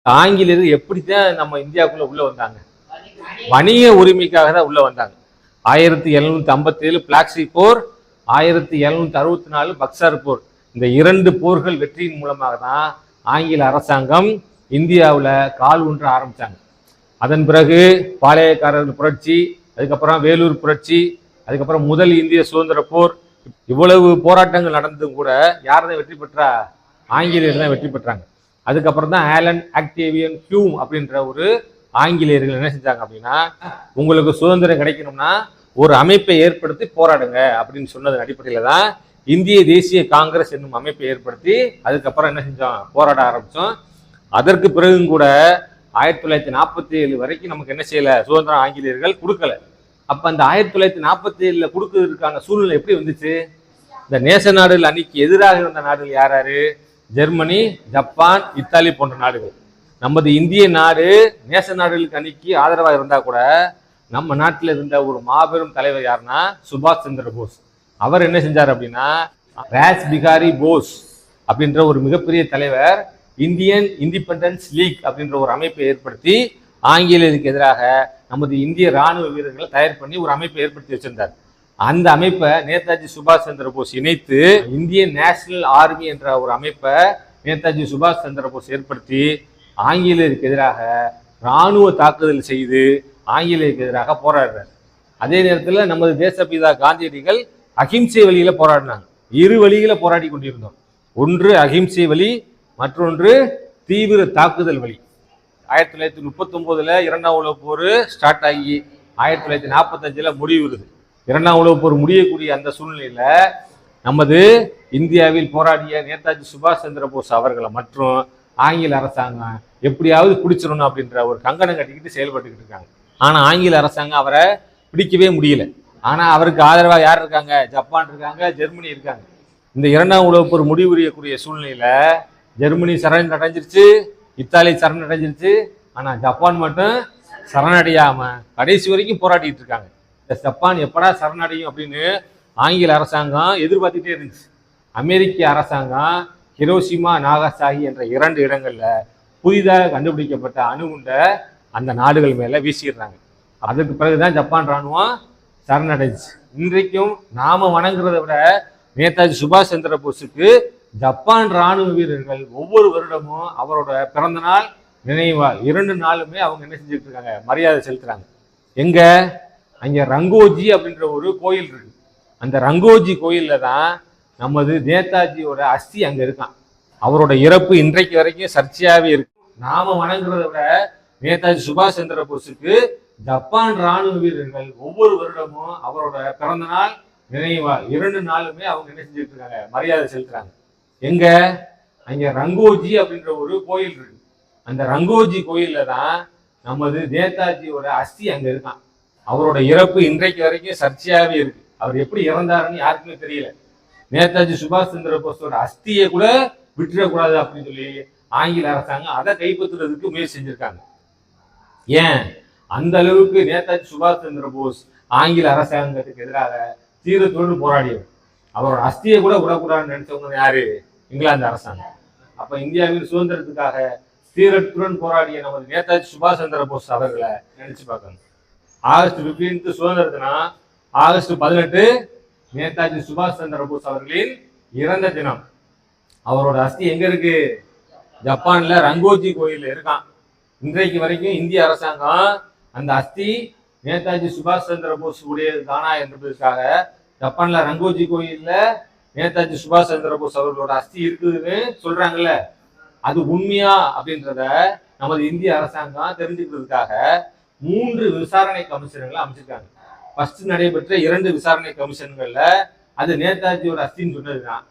ஆங்கிலேயர்கள் எப்படித்தான் நம்ம இந்தியாவுக்குள்ள உள்ள வந்தாங்க? வணிக உரிமைக்காக தான் உள்ள வந்தாங்க. 1757 பிளாக்சி போர், 1764 பக்சர் போர். இந்த 2 போர்கள் வெற்றியின் மூலமாக தான் ஆங்கில அரசாங்கம் இந்தியாவில் கால் ஊன்ற ஆரம்பிச்சாங்க. அதன் பிறகு பாளையக்காரர்கள் புரட்சி, அதுக்கப்புறம் வேலூர் புரட்சி, அதுக்கப்புறம் முதல் இந்திய சுதந்திர போர். இவ்வளவு போராட்டங்கள் நடந்தும் கூட யார் தான் வெற்றி பெற்றா? ஆங்கிலேயர்கள் தான் வெற்றி பெற்றாங்க. அதுக்கப்புறம் தான் ஆலன் ஆக்டேவியன் ஹியூம் அப்படின்ற ஒரு ஆங்கிலேயர்கள் என்ன செஞ்சாங்க அப்படின்னா, உங்களுக்கு சுதந்திரம் கிடைக்கணும்னா ஒரு அமைப்பை ஏற்படுத்தி போராடுங்க அப்படின்னு சொன்னதன் அடிப்படையில தான் இந்திய தேசிய காங்கிரஸ் என்னும் அமைப்பை ஏற்படுத்தி அதுக்கப்புறம் என்ன செஞ்சோம்? போராட ஆரம்பிச்சோம். அதற்கு பிறகும் கூட 1947 வரைக்கும் நமக்கு என்ன செய்யல? சுதந்திரம் ஆங்கிலேயர்கள் கொடுக்கல. அப்ப அந்த 1947 கொடுக்கறதுக்கான சூழ்நிலை எப்படி வந்துச்சு? இந்த நேச நாடுகள் அன்னைக்கு எதிராக இருந்த நாடுகள் யாராரு? ஜெர்மனி, ஜப்பான், இத்தாலி போன்ற நாடுகள். நமது இந்திய நாடு நேச நாடுகளுக்கு அன்னைக்கு ஆதரவாக இருந்தா கூட நம்ம நாட்டில் இருந்த ஒரு மாபெரும் தலைவர் யாருன்னா சுபாஷ் சந்திர போஸ். அவர் என்ன செஞ்சார் அப்படின்னா, ராஸ் பிகாரி போஸ் அப்படின்ற ஒரு மிகப்பெரிய தலைவர் இந்தியன் இண்டிபெண்டன்ஸ் லீக் அப்படின்ற ஒரு அமைப்பை ஏற்படுத்தி ஆங்கிலேயருக்கு எதிராக நமது இந்திய ராணுவ வீரர்களை தயார் பண்ணி ஒரு அமைப்பை ஏற்படுத்தி வச்சிருந்தார். அந்த அமைப்பை நேதாஜி சுபாஷ் சந்திர போஸ் இணைத்து இந்தியன் நேஷனல் ஆர்மி என்ற ஒரு அமைப்பை நேதாஜி சுபாஷ் சந்திர போஸ் ஏற்படுத்தி ஆங்கிலேயருக்கு எதிராக இராணுவ தாக்குதல் செய்து ஆங்கிலேயருக்கு எதிராக போராடுறார். அதே நேரத்தில் நமது தேசப்பிதா காந்தியடிகள் அகிம்சை வழியில போராடினாங்க. 2 வழியில போராடி கொண்டிருந்தோம். ஒன்று அகிம்சை வழி, மற்றொன்று தீவிர தாக்குதல் வழி. 1939 2ஆம் உலகப் போர் ஸ்டார்ட் ஆகி 1945 முடிவுறுது. 2ஆம் உலகப் போர் முடியக்கூடிய அந்த சூழ்நிலையில நமது இந்தியாவில் போராடிய நேதாஜி சுபாஷ் சந்திர போஸ் அவர்களை மற்றும் ஆங்கில அரசாங்கம் எப்படியாவது பிடிச்சிடணும் அப்படின்ற ஒரு கங்கணம் கட்டிக்கிட்டு செயல்பட்டுக்கிட்டு இருக்காங்க. ஆனா ஆங்கில அரசாங்கம் அவரை பிடிக்கவே முடியல. ஆனா அவருக்கு ஆதரவாக யார் இருக்காங்க? ஜப்பான் இருக்காங்க, ஜெர்மனி இருக்காங்க. இந்த 2ஆம் உலகப் போர் முடிவுரியக்கூடிய சூழ்நிலையில ஜெர்மனி சரணடைஞ்சிருச்சு, இத்தாலி சரணடைஞ்சிருச்சு. ஆனா ஜப்பான் மட்டும் சரணடையாம கடைசி வரைக்கும் போராடிட்டு இருக்காங்க. இந்த ஜப்பான் எப்படா சரணடையும் அப்படின்னு ஆங்கில அரசாங்கம் எதிர்பார்த்துட்டே இருந்துச்சு. அமெரிக்க அரசாங்கம் ஹிரோஷிமா, நாகசாகி என்ற 2 இடங்கள்ல புதிதாக கண்டுபிடிக்கப்பட்ட அணுகுண்டை அந்த நாடுகள் மேல வீசிடுறாங்க. அதுக்கு பிறகுதான் ஜப்பான் ராணுவம் சரணடைஞ்சிச்சு. இன்றைக்கும் நாம வணங்குறத விட நேதாஜி சுபாஷ் சந்திர போஸுக்கு ஜப்பான் ராணுவ வீரர்கள் ஒவ்வொரு வருடமும் அவரோட பிறந்த நாள் நினைவால் 2 நாளுமே அவங்க என்ன செஞ்சுட்டு இருக்காங்க? மரியாதை செலுத்துறாங்க. எங்க? அங்க ரங்கோஜி அப்படின்ற ஒரு கோயில் இருக்கு. அந்த ரங்கோஜி கோயில்ல தான் நமது நேதாஜியோட அஸ்தி அங்க இருக்கான். அவரோட இறப்பு இன்றைக்கு வரைக்கும் சர்ச்சையாவே இருக்கு. நாம வணங்குறத விட நேதாஜி சுபாஷ் சந்திர போஸுக்கு ஜப்பான் ராணுவ வீரர்கள் ஒவ்வொரு வருடமும் அவரோட பிறந்த நாள் நினைவால் 2 நாளுமே அவங்க என்ன செஞ்சுட்டு இருக்காங்க? மரியாதை செலுத்துறாங்க. எங்க? அங்க ரங்கோஜி அப்படின்ற ஒரு கோயில் இருக்கு. அந்த ரங்கோஜி கோயில்ல தான் நமது நேதாஜியோட அஸ்தி அங்க இருக்கான். அவரோட இறப்பு இன்றைக்கு வரைக்கும் சர்ச்சையாவே இருக்கு. அவர் எப்படி இறந்தாருன்னு யாருக்குமே தெரியல. நேதாஜி சுபாஷ் சந்திர போஸோட அஸ்தியை கூட விட்டுறக்கூடாது அப்படின்னு சொல்லி ஆங்கில அரசாங்கம் அதை கைப்பற்றுறதுக்கு முயற்சி செஞ்சிருக்காங்க. ஏன்? அந்த அளவுக்கு நேதாஜி சுபாஷ் சந்திர போஸ் ஆங்கில அரசாங்கத்துக்கு எதிராக தீரத்தோடு போராடியவர். அவரோட அஸ்தியை கூட விடக்கூடாதுன்னு நினைச்சவங்க யாரு? இங்கிலாந்து அரசாங்கம். அப்ப இந்தியாவின் சுதந்திரத்துக்காக தீரத்துடன் போராடிய நமது நேதாஜி சுபாஷ் சந்திர போஸ் அவர்களை நினைச்சு பார்க்கணும். ஆகஸ்ட் 15 சுதந்திர தினம். ஆகஸ்ட் 18 நேதாஜி சுபாஷ் சந்திர போஸ் அவர்களின் இறந்த தினம். அவரோட அஸ்தி எங்க இருக்கு? ஜப்பான்ல ரங்கோஜி கோயில்ல இருக்கான். இன்றைக்கு வரைக்கும் இந்திய அரசாங்கம் அந்த அஸ்தி நேதாஜி சுபாஷ் சந்திர போஸ் உடையது தானா என்பதற்காக ஜப்பான்ல ரங்கோஜி கோயில்ல நேதாஜி சுபாஷ் சந்திர போஸ் அவர்களோட அஸ்தி இருக்குதுன்னு சொல்றாங்கல்ல, அது உண்மையா அப்படின்றத நமது இந்திய அரசாங்கம் தெரிஞ்சுக்கிறதுக்காக 3 விசாரணை கமிஷன்களை அமைச்சிருக்காங்க. ஃபர்ஸ்ட் நடைபெற்ற 2 விசாரணை கமிஷன்கள்ல அது நேதாஜியோட அஸ்தின்னு சொன்னதுதான்.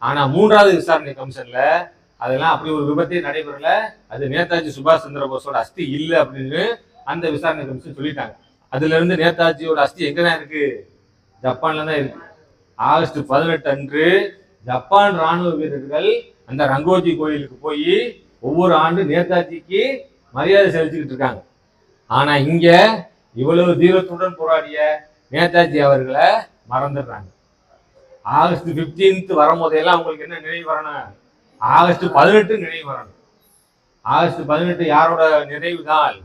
ஆனா 3வது விசாரணை கமிஷன்ல அதெல்லாம் அப்படி ஒரு விபத்தே நடைபெறல, அது நேதாஜி சுபாஷ் சந்திர போஸோட அஸ்தி இல்லை அப்படின்னு அந்த விசாரணை கமிஷன் சொல்லிட்டாங்க. அதுல இருந்து நேதாஜியோட அஸ்தி எங்கதான் இருக்கு? ஜப்பான்ல தான் இருக்கு. ஆகஸ்ட் 18 அன்று ஜப்பான் ராணுவ வீரர்கள் அந்த ரங்கோஜி கோயிலுக்கு போய் ஒவ்வொரு ஆண்டு நேதாஜிக்கு மரியாதை செலுத்திக்கிட்டு இருக்காங்க. ஆனா இங்க இவ்வளவு தீரத்துடன் போராடிய நேதாஜி அவர்களை மறந்துடுறாங்க. ஆகஸ்ட் 15 வரும்போதெல்லாம் உங்களுக்கு என்ன நினைவு வரணும்? ஆகஸ்ட் 18 நினைவு வரணும். ஆகஸ்ட் 18 யாரோட நினைவு நாள்?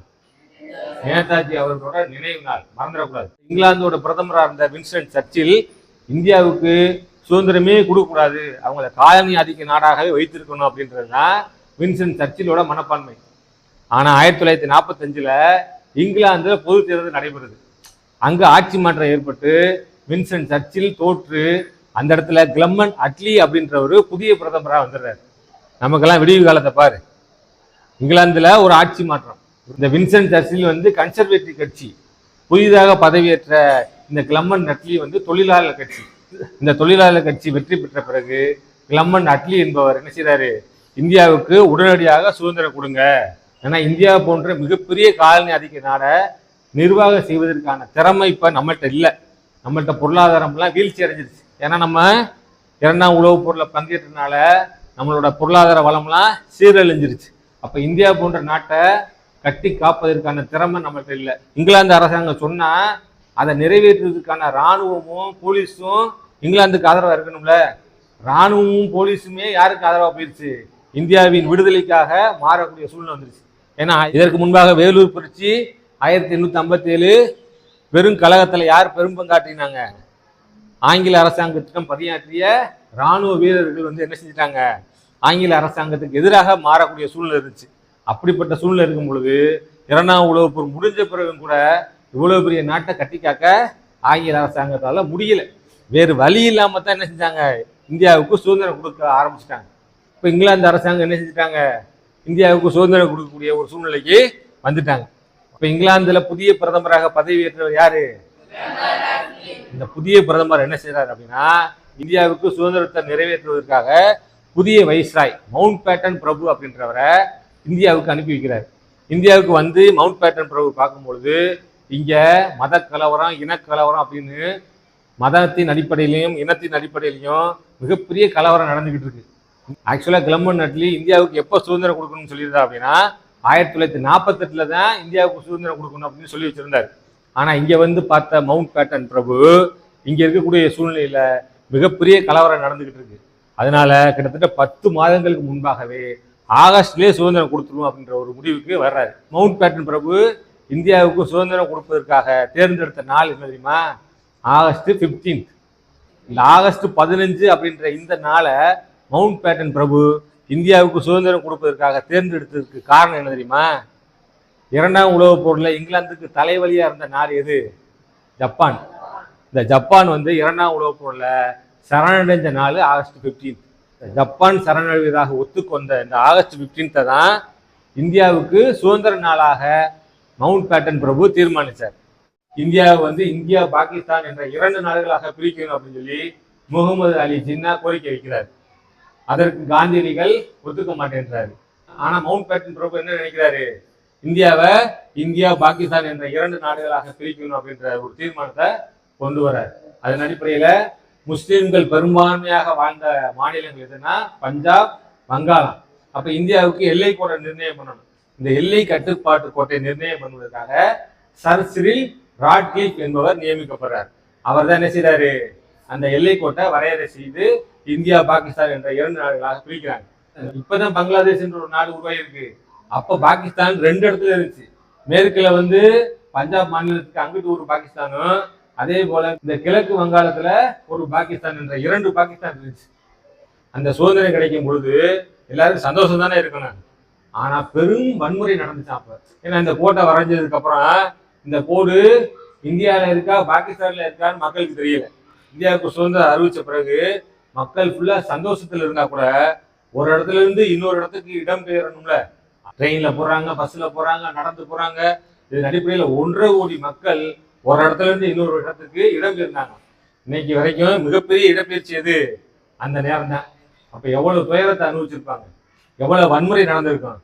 நேதாஜி அவர்களோட நினைவு நாள், மறந்துடக்கூடாது. இங்கிலாந்தோட பிரதமராக இருந்த வின்ஸ்டன் சர்ச்சில் இந்தியாவுக்கு சுதந்திரமே கொடுக்கக்கூடாது, அவங்கள காலனி ஆதிக்க நாடாகவே வைத்திருக்கணும் அப்படின்றதுதான் வின்ஸ்டன் சர்ச்சிலோட மனப்பான்மை. ஆனால் 1945 இங்கிலாந்துல பொது தேர்தல் நடைபெறுது. அங்க ஆட்சி மாற்றம் ஏற்பட்டு வின்ஸ்டன் சர்ச்சில் தோற்று அந்த இடத்துல கிளம்மன் அட்லி அப்படின்ற ஒரு புதிய பிரதமராக வந்துடுறாரு. நமக்கெல்லாம் விடிவு காலத்தை பாரு. இங்கிலாந்துல ஒரு ஆட்சி மாற்றம். இந்த வின்ஸ்டன் சர்ச்சில் வந்து கன்சர்வேட்டிவ் கட்சி, புதிதாக பதவியேற்ற இந்த கிளம்மன் அட்லி வந்து தொழிலாளர் கட்சி. இந்த தொழிலாளர் கட்சி வெற்றி பெற்ற பிறகு கிளம்மன் அட்லி என்பவர் என்ன செய்யறாரு? இந்தியாவுக்கு உடனடியாக சுதந்திரம் கொடுங்க, ஏன்னா இந்தியா போன்ற மிகப்பெரிய காலனி ஆதிக்க நாடை நிர்வாகம் செய்வதற்கான திறமை இப்ப நம்மள்கிட்ட இல்லை. நம்மள்கிட்ட பொருளாதாரம்லாம் வீழ்ச்சி அடைஞ்சிருச்சு. ஏன்னா நம்ம 2ஆம் உலகப் போரில் பங்கேற்றனால நம்மளோட பொருளாதார வளம்லாம் சீரழிஞ்சிருச்சு. அப்ப இந்தியா போன்ற நாட்டை கட்டி காப்பதற்கான திறமை நம்மள்கிட்ட இல்லை. இங்கிலாந்து அரசாங்கம் சொன்னா அதை நிறைவேற்றுவதற்கான இராணுவமும் போலீஸும் இங்கிலாந்துக்கு ஆதரவா இருக்கணும்ல. இராணுவமும் போலீஸுமே யாருக்கு ஆதரவா போயிடுச்சு? இந்தியாவின் விடுதலைக்காக மாறக்கூடிய சூழ்நிலை வந்துருச்சு. ஏன்னா இதற்கு முன்பாக வேலூர் புரட்சி 1857 பெரும் கழகத்துல யார் பெரும் பங்காற்றினாங்க? ஆங்கில அரசாங்கத்திடம் பணியாற்றிய இராணுவ வீரர்கள் வந்து என்ன செஞ்சிட்டாங்க? ஆங்கில அரசாங்கத்துக்கு எதிராக மாறக்கூடிய சூழ்நிலை இருந்துச்சு. அப்படிப்பட்ட சூழ்நிலை இருக்கும் பொழுது 2ஆம் உலகப் போர் முடிஞ்ச பிறகும் கூட இவ்வளவு பெரிய நாட்டை கட்டி காக்க ஆங்கில அரசாங்கத்தால முடியல. வேறு வழி இல்லாம தான் என்ன செஞ்சாங்க? இந்தியாவுக்கு சுதந்திரம் கொடுக்க ஆரம்பிச்சிட்டாங்க. இப்ப இங்கிலாந்து அரசாங்கம் என்ன செஞ்சிட்டாங்க? இந்தியாவுக்கு சுதந்திரம் கொடுக்கக்கூடிய ஒரு சூழ்நிலைக்கு வந்துட்டாங்க. இப்ப இங்கிலாந்துல புதிய பிரதமராக பதவியேற்றவர் யாரு? இந்த புதிய பிரதமர் என்ன செய்யறாரு அப்படின்னா, இந்தியாவுக்கு சுதந்திரத்தை நிறைவேற்றுவதற்காக புதிய வைஸ்ராய் மவுண்ட் பேட்டன் பிரபு அப்படின்றவரை இந்தியாவுக்கு அனுப்பி வைக்கிறார். இந்தியாவுக்கு வந்து மவுண்ட் பேட்டன் பிரபு பார்க்கும்பொழுது இங்க மத கலவரம், இனக்கலவரம் அப்படின்னு மதத்தின் அடிப்படையிலையும் இனத்தின் அடிப்படையிலையும் மிகப்பெரிய கலவரம் நடந்துகிட்டு இருக்கு. ஆக்சுவலா கிளம்மன் அட்லி இந்தியாவுக்கு எப்போ சுதந்திரம் கொடுக்கணும்னு சொல்லியிருந்தா அப்படின்னா 1948 தான் இந்தியாவுக்கு சுதந்திரம் கொடுக்கணும் அப்படின்னு சொல்லி வச்சிருந்தாரு. ஆனா இங்க வந்து பார்த்த மவுண்ட் பேட்டன் பிரபு இங்க இருக்கக்கூடிய சூழ்நிலையில மிகப்பெரிய கலவரம் நடந்துகிட்டு இருக்கு. அதனால கிட்டத்தட்ட 10 மாதங்களுக்கு முன்பாகவே ஆகஸ்ட்லேயே சுதந்திரம் கொடுத்துரும் அப்படின்ற ஒரு முடிவுக்கு வர்றாரு. மவுண்ட் பேட்டன் பிரபு இந்தியாவுக்கு சுதந்திரம் கொடுப்பதற்காக தேர்ந்தெடுத்த நாள் என்ன தெரியுமா? ஆகஸ்ட் 15. இந்த ஆகஸ்ட் 15 அப்படின்ற இந்த நாளை மவுண்ட் பேட்டன் பிரபு இந்தியாவுக்கு சுதந்திரம் கொடுப்பதற்காக தேர்ந்தெடுத்ததுக்கு காரணம் என்ன தெரியுமா? 2ஆம் உலகப் போரில் இங்கிலாந்துக்கு தலைவலியா இருந்த நாடு எது? ஜப்பான். இந்த ஜப்பான் வந்து 2ஆம் உலகப் போரில் சரணடைஞ்ச நாள் ஆகஸ்ட் 15. ஜப்பான் சரணடைவதாக ஒத்துக்கொண்ட இந்த ஆகஸ்ட் 15 தான் இந்தியாவுக்கு சுதந்திர நாளாக மவுண்ட் பேட்டன் பிரபு தீர்மானித்தார். இந்தியாவை வந்து இந்தியா பாகிஸ்தான் என்ற 2 நாடுகளாக பிரிக்கணும் அப்படின்னு சொல்லி முகமது அலி ஜின்னா கோரிக்கை வைக்கிறார். அதற்கு காந்தியடிகள் ஒத்துக்க மாட்டேன்றாரு. ஆனா மவுண்ட் பேட்டன் பிரபு என்ன நினைக்கிறாரு? இந்தியாவை இந்தியா பாகிஸ்தான் என்ற 2 நாடுகளாக பிரிக்கணும் அப்படின்ற ஒரு தீர்மானத்தை கொண்டு வர்றார். அதன் அடிப்படையில முஸ்லிம்கள் பெரும்பான்மையாக வாழ்ந்த மாநிலங்கள் எதுனா பஞ்சாப், வங்காளம். அப்ப இந்தியாவுக்கு எல்லை கோட்டை நிர்ணயம் பண்ணணும். இந்த எல்லை கட்டுப்பாட்டு கோட்டை நிர்ணயம் பண்ணுவதற்காக சர் சிரில் ராட்க்ளிஃப் என்பவர் நியமிக்கப்படுறார். அவர் தான் என்ன செய்யறாரு? அந்த எல்லை கோட்டை வரையறை செய்து இந்தியா பாகிஸ்தான் என்ற 2 நாடுகளாக பிரிக்கிறாங்க. இப்பதான் பங்களாதேஷ் என்ற ஒரு நாடு உருவாயிருக்கு. அப்ப பாகிஸ்தான் 2 இடத்துல இருந்துச்சு. மேற்குல வந்து பஞ்சாப் மாநிலத்துக்கு அங்கிட்டு ஒரு பாகிஸ்தானும், அதே போல இந்த கிழக்கு வங்காளத்துல ஒரு பாகிஸ்தான் என்ற 2 பாகிஸ்தான் இருந்துச்சு. அந்த சுதந்திரம் கிடைக்கும் பொழுது எல்லாரும் சந்தோஷம் தானே இருக்கணும். ஆனா பெரும் வன்முறை நடந்துச்சு அப்ப. ஏன்னா இந்த கோட்டை வரைஞ்சதுக்கு அப்புறம் இந்த கோடு இந்தியாவில இருக்கா பாகிஸ்தான்ல இருக்கான்னு மக்களுக்கு தெரியல. இந்தியாவுக்கு சுதந்திரம் அறிவிச்ச பிறகு மக்கள் ஃபுல்லா சந்தோஷத்துல இருந்தா கூட ஒரு இடத்துல இருந்து இன்னொரு இடத்துக்கு இடம் பெயரணும்ல. ட்ரெயின்ல போறாங்க, பஸ்ல போறாங்க, நடந்து போறாங்க. இதன் அடிப்படையில 1.5 கோடி மக்கள் ஒரு இடத்துல இருந்து இன்னொரு இடத்துக்கு இடம் பெயர்ந்தாங்க. இன்னைக்கு வரைக்கும் மிகப்பெரிய இடப்பெயர்ச்சி எது? அந்த நேரம் தான். அப்ப எவ்வளவு துயரத்தை அனுபவிச்சிருப்பாங்க, எவ்வளவு வன்முறை நடந்திருக்கும்.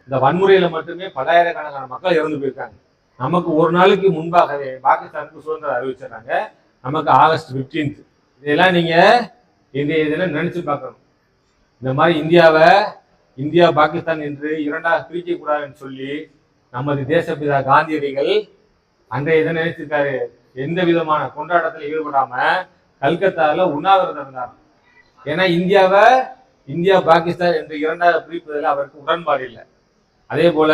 இந்த வன்முறையில மட்டுமே பல்லாயிரக்கணக்கான மக்கள் இறந்து போயிருக்காங்க. நமக்கு ஒரு நாளைக்கு முன்பாகவே பாகிஸ்தானுக்கு சுதந்திரம் அறிவிச்சிடறாங்க. நமக்கு ஆகஸ்ட் 15. இதெல்லாம் நீங்க இன்றைய தினம் நினைச்சு பார்க்கணும். இந்த மாதிரி இந்தியாவை இந்தியா பாகிஸ்தான் என்று 2ஆக பிரிக்க கூடாதுன்னு சொல்லி நமது தேசப்பிதா காந்தியடிகள் அன்றைய தினம் நினைச்சிருக்காரு. எந்த விதமான கொண்டாட்டத்தில் ஈடுபடாம கல்கத்தாவில் உண்ணாவிரதம் இருந்தார். ஏன்னா இந்தியா பாகிஸ்தான் என்று 2ஆக பிரிப்பதில் அவருக்கு உடன்பாடு இல்லை. அதே போல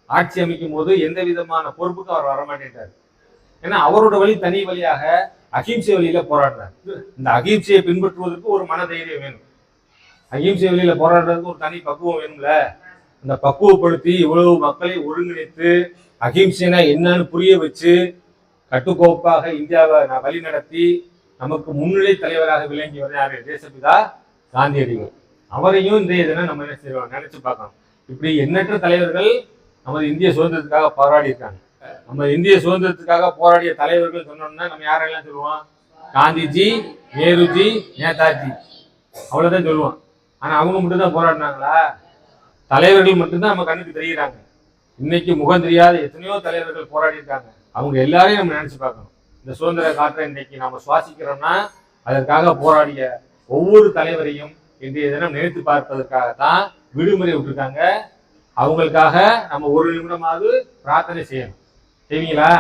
ஆட்சி அமைக்கும் போது எந்த விதமான பொறுப்புக்கும் அவர் வரமாட்டேன்றார். ஏன்னா அவரோட வழி தனி வழியாக அகிம்சை வழியில போராடுறார். இந்த அகிம்சையை பின்பற்றுவதற்கு ஒரு மனதைரியம் வேணும். அகிம்சை வழியில போராடுறதுக்கு ஒரு தனி பக்குவம் வேணும்ல. அந்த பக்குவப்படுத்தி இவ்வளவு மக்களை ஒருங்கிணைத்து அகிம்சைனா என்னன்னு புரிய வச்சு கட்டுக்கோப்பாக இந்தியாவை வழி நடத்தி நமக்கு முன்னிலை தலைவராக விளங்கியவர் யாரு? தேசப்பிதா காந்தியடிகள். அவரையும் இந்த தினம் நம்ம என்ன செய்வோம் நினைச்சு பார்க்கணும். இப்படி எண்ணற்ற தலைவர்கள் நமது இந்திய சுதந்திரத்துக்காக போராடி இருக்காங்க. நம்ம இந்திய சுதந்திரத்துக்காக போராடிய தலைவர்கள் சொன்னோம்னா நம்ம யாரெல்லாம் சொல்லுவோம்? காந்திஜி, நேருஜி, நேதாஜி, அவ்வளவுதான் சொல்லுவோம். ஆனா அவங்க மட்டும்தான் போராடினாங்களா? தலைவர்கள் மட்டும்தான் நம்ம கண்ணுக்கு தெரியுறாங்க. இன்னைக்கு முகம் தெரியாத எத்தனையோ தலைவர்கள் போராடி இருக்காங்க. அவங்க எல்லாரையும் நம்ம நினைச்சு பார்க்கணும். இந்த சுதந்திர காற்றை இன்னைக்கு நம்ம சுவாசிக்கிறோம்னா அதற்காக போராடிய ஒவ்வொரு தலைவரையும் இன்றைய தினம் நினைத்து பார்ப்பதற்காகத்தான் விடுமுறை விட்டுருக்காங்க. அவங்களுக்காக நம்ம ஒரு நிமிடமாவது பிரார்த்தனை செய்யணும். செய்வீங்களா?